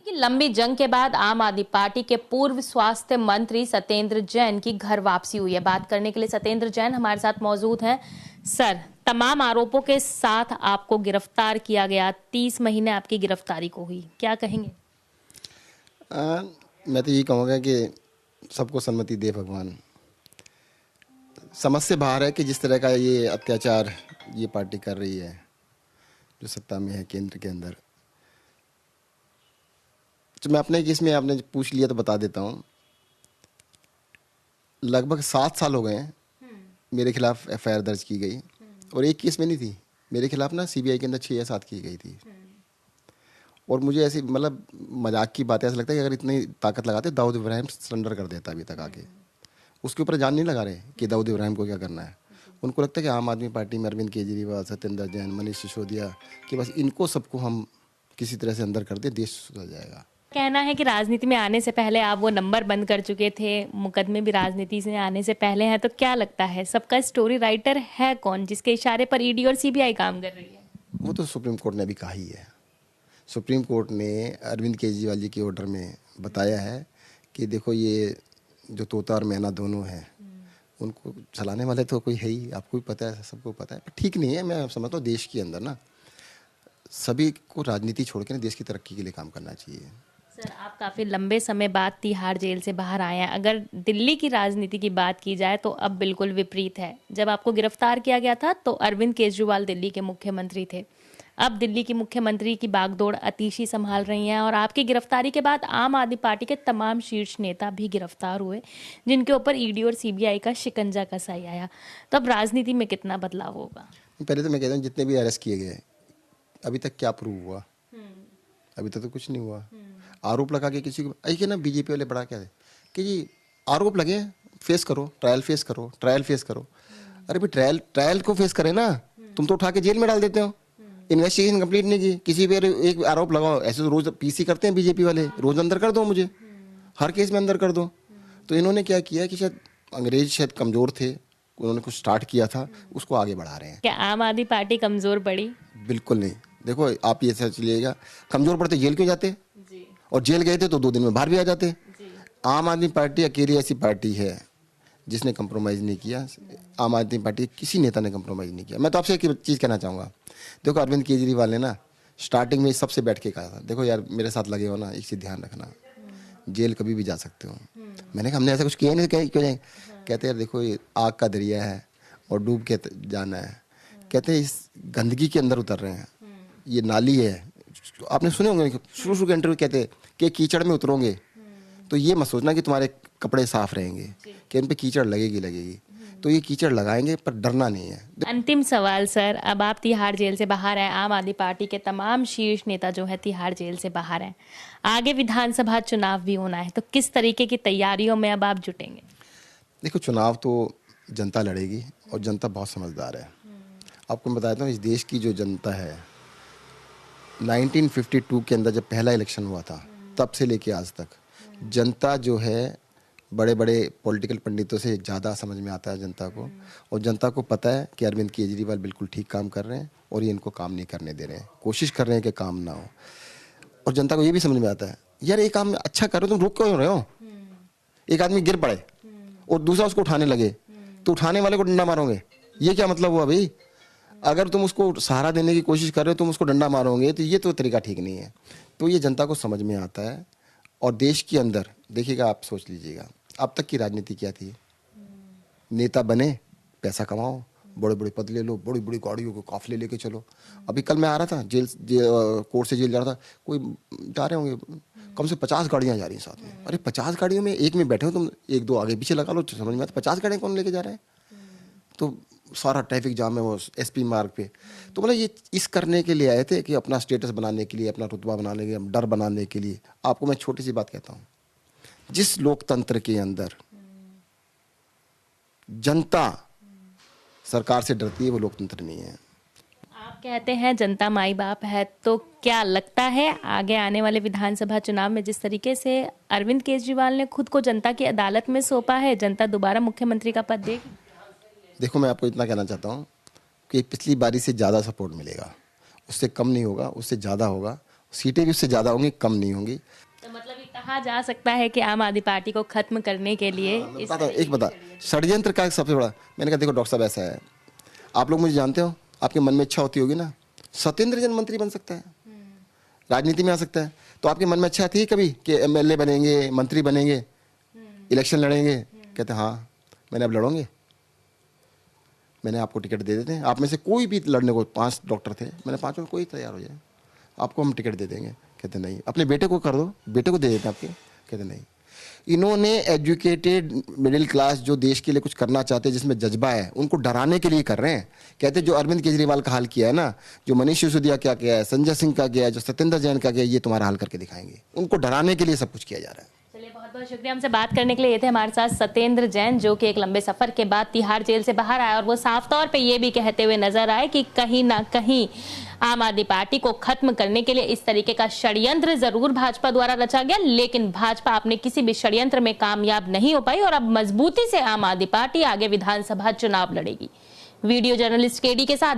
कि लंबी जंग के बाद आम आदमी पार्टी के पूर्व स्वास्थ्य मंत्री सत्येंद्र जैन की घर वापसी हुई है। बात करने के लिए सत्येंद्र जैन हमारे साथ मौजूद हैं। सर, तमाम आरोपों के साथ आपको गिरफ्तार किया गया, 30 महीने आपकी गिरफ्तारी को हुई, क्या कहेंगे? मैं तो यही कहूँगा कि सबको सन्मति दे भगवान। समझ से बाहर है कि जिस तरह का ये अत्याचार ये पार्टी कर रही है, जो सत्ता में है केंद्र के अंदर। तो मैं अपने केस में, आपने पूछ लिया तो बता देता हूँ। लगभग 7 साल हो गए हैं मेरे खिलाफ एफआईआर दर्ज की गई, और एक केस में नहीं थी मेरे खिलाफ ना, सीबीआई के अंदर 6 या 7 की गई थी। और मुझे ऐसी मतलब मजाक की बात है, ऐसा लगता है कि अगर इतनी ताकत लगाते दाऊद इब्राहिम सरेंडर कर देता अभी तक आके। उसके ऊपर जान नहीं लगा रहे कि दाऊद इब्राहिम को क्या करना है। उनको लगता है कि आम आदमी पार्टी में अरविंद केजरीवाल, सत्येंद्र जैन, मनीष सिसोदिया कि बस इनको सबको हम किसी तरह से अंदर कर दे, देश सुधर जाएगा। कहना है कि राजनीति में आने से पहले आप वो नंबर बंद कर चुके थे, मुकदमे भी राजनीति से आने से पहले हैं, तो क्या लगता है सबका स्टोरी राइटर है कौन, जिसके इशारे पर ईडी और सीबीआई काम कर रही है? वो तो सुप्रीम कोर्ट ने अभी कहा ही है। सुप्रीम कोर्ट ने अरविंद केजरीवाल जी के ऑर्डर में बताया है कि देखो ये जो तोता और मैना दोनों हैं, उनको चलाने वाले तो कोई है ही, आपको भी पता है, सबको पता है। ठीक नहीं है। मैं समझता हूँ देश के अंदर ना सभी को राजनीति छोड़ के ना देश की तरक्की के लिए काम करना चाहिए। सर, आप काफ़ी लंबे समय बाद तिहाड़ जेल से बाहर आए हैं। अगर दिल्ली की राजनीति की बात की जाए तो अब बिल्कुल विपरीत है। जब आपको गिरफ्तार किया गया था तो अरविंद केजरीवाल दिल्ली के मुख्यमंत्री थे। अब दिल्ली की मुख्यमंत्री की बागडोर अतीशी संभाल रही हैं, और आपकी गिरफ्तारी के बाद आम आदमी पार्टी के तमाम शीर्ष नेता भी गिरफ्तार हुए, जिनके ऊपर ईडी और सीबीआई का शिकंजा कसाई आया। तो अब राजनीति में कितना बदलाव होगा? पहले तो मैं कहता हूँ जितने भी अरेस्ट किए गए अभी तक क्या प्रूव हुआ? अभी तक तो कुछ नहीं हुआ। आरोप लगा के किसी को, ऐसे ना बीजेपी वाले बड़ा क्या है कि जी आरोप लगे, फेस करो, ट्रायल फेस करो, ट्रायल फेस करो। अरे भाई ट्रायल को फेस करें ना, तुम तो उठा के जेल में डाल देते हो। इन्वेस्टिगेशन कंप्लीट नहीं की, किसी पे एक आरोप लगाओ। ऐसे तो रोज पीसी करते हैं बीजेपी वाले, रोज अंदर कर दो मुझे, हर केस में अंदर कर दो। तो इन्होंने क्या किया कि शायद अंग्रेज शायद कमजोर थे, उन्होंने कुछ स्टार्ट किया था, उसको आगे बढ़ा रहे हैं। क्या आम आदमी पार्टी कमजोर पड़ी? बिल्कुल नहीं। देखो आप ये सोच लीजिएगा, कमजोर पड़ते जेल क्यों जाते जी? और जेल गए थे तो 2 दिन में बाहर भी आ जाते जी। आम आदमी पार्टी अकेली ऐसी पार्टी है जिसने कंप्रोमाइज़ नहीं किया। आम आदमी पार्टी किसी नेता ने कंप्रोमाइज़ नहीं किया। मैं तो आपसे एक चीज़ कहना चाहूँगा, देखो अरविंद केजरीवाल ने ना स्टार्टिंग में सबसे बैठ के कहा था, देखो यार मेरे साथ लगे हो ना, एक चीज़ ध्यान रखना, जेल कभी भी जा सकते हो। मैंने कहा हमने ऐसा कुछ किया नहीं, क्यों जाए? कहते यार देखो ये आग का दरिया है और डूब के जाना है। कहते हैं इस गंदगी के अंदर उतर रहे हैं, ये नाली है। आपने सुने होंगे शुरू के इंटरव्यू, कहते कि कीचड़ में उतरोगे तो ये मत सोचना कि तुम्हारे कपड़े साफ रहेंगे, कि इन पे कीचड़ लगेगी। तो ये कीचड़ लगाएंगे, पर डरना नहीं है। अंतिम सवाल सर, अब आप तिहाड़ जेल से बाहर हैं, आम आदमी पार्टी के तमाम शीर्ष नेता जो है तिहाड़ जेल से बाहर हैं, आगे विधानसभा चुनाव भी होना है, तो किस तरीके की तैयारियों में अब आप जुटेंगे? देखो चुनाव तो जनता लड़ेगी और जनता बहुत समझदार है। आपको मैं बताता हूँ, इस देश की जो जनता है 1952 के अंदर जब पहला इलेक्शन हुआ था तब से लेके आज तक जनता जो है बड़े बड़े पॉलिटिकल पंडितों से ज़्यादा समझ में आता है जनता को। और जनता को पता है कि अरविंद केजरीवाल बिल्कुल ठीक काम कर रहे हैं और ये इनको काम नहीं करने दे रहे हैं, कोशिश कर रहे हैं कि काम ना हो। और जनता को ये भी समझ में आता है यार ये काम अच्छा कर रहे हो, तुम रुक क्यों रहे हो? एक आदमी गिर पड़े और दूसरा उसको उठाने लगे तो उठाने वाले को डंडा मारोगे, ये क्या मतलब हुआ भाई? अगर तुम उसको सहारा देने की कोशिश कर रहे हो, तुम उसको डंडा मारोगे, तो ये तो तरीका ठीक नहीं है। तो ये जनता को समझ में आता है। और देश के अंदर देखिएगा, आप सोच लीजिएगा अब तक की राजनीति क्या थी? नेता बने, पैसा कमाओ, बड़े बड़े पद ले लो, बड़ी बड़ी गाड़ियों को काफिले लेके चलो। अभी कल मैं आ रहा था कोर्ट से जेल जा रहा था, कोई जा रहे होंगे कम से 50 गाड़ियां जा रही हैं साथ में। अरे 50 गाड़ियों में एक में बैठे हो तुम, 1-2 आगे पीछे लगा लो तो समझ में आता 50 गाड़ियां कौन लेके जा रहे हैं? तो सारा ट्रैफिक जाम है वो एसपी मार्ग पे। तो मतलब ये इस करने के लिए आए थे कि अपना स्टेटस बनाने के लिए, अपना रुतबा बनाने के लिए, डर बनाने के लिए। आपको मैं छोटी सी बात कहता हूँ, जिस लोकतंत्र के अंदर जनता सरकार से डरती है वो लोकतंत्र नहीं है। आप कहते हैं जनता माई बाप है, तो क्या लगता है आगे आने वाले विधानसभा चुनाव में जिस तरीके से अरविंद केजरीवाल ने खुद को जनता की अदालत में सौंपा है, जनता दोबारा मुख्यमंत्री का पद देगी? देखो मैं आपको इतना कहना चाहता हूँ कि पिछली बारी से ज़्यादा सपोर्ट मिलेगा, उससे कम नहीं होगा, उससे ज़्यादा होगा। सीटें भी उससे ज़्यादा होंगी, कम नहीं होंगी। तो मतलब ये कहा जा सकता है कि आम आदमी पार्टी को खत्म करने के लिए एक बता षड्यंत्र का सबसे बड़ा, मैंने कहा देखो डॉक्टर साहब ऐसा है, आप लोग मुझे जानते हो, आपके मन में इच्छा होती होगी ना, सत्येंद्र जैन मंत्री बन सकता है, राजनीति में आ सकता है, तो आपके मन में इच्छा थी कभी कि एमएलए बनेंगे, मंत्री बनेंगे, इलेक्शन लड़ेंगे? कहते हाँ मैंने अब लड़ोगे, मैंने आपको टिकट दे देते हैं, आप में से कोई भी लड़ने को, 5 डॉक्टर थे, मैंने 5 में कोई तैयार हो जाए, आपको हम टिकट दे देंगे। कहते नहीं, अपने बेटे को कर दो, बेटे को दे देते हैं आपके। कहते नहीं। इन्होंने एजुकेटेड मिडिल क्लास जो देश के लिए कुछ करना चाहते हैं, जिसमें जज्बा है, उनको डराने के लिए कर रहे हैं। कहते जो अरविंद केजरीवाल का हाल किया है ना, जो मनीष सिसोदिया क्या किया है, संजय सिंह का किया है, जो सत्येंद्र जैन का किया है, ये तुम्हारा हाल करके दिखाएंगे। उनको डराने के लिए सब कुछ किया जा रहा है। चलिए बहुत बहुत शुक्रिया हमसे बात करने के लिए। ये थे हमारे साथ सत्येंद्र जैन, जो कि एक लंबे सफर के बाद तिहाड़ जेल से बाहर आए और वो साफ तौर पे ये भी कहते हुए नजर आए कि कहीं ना कहीं आम आदमी पार्टी को खत्म करने के लिए इस तरीके का षड्यंत्र जरूर भाजपा द्वारा रचा गया, लेकिन भाजपा अपने किसी भी षड्यंत्र में कामयाब नहीं हो पाई और अब मजबूती से आम आदमी पार्टी आगे विधानसभा चुनाव लड़ेगी। वीडियो जर्नलिस्ट केडी के साथ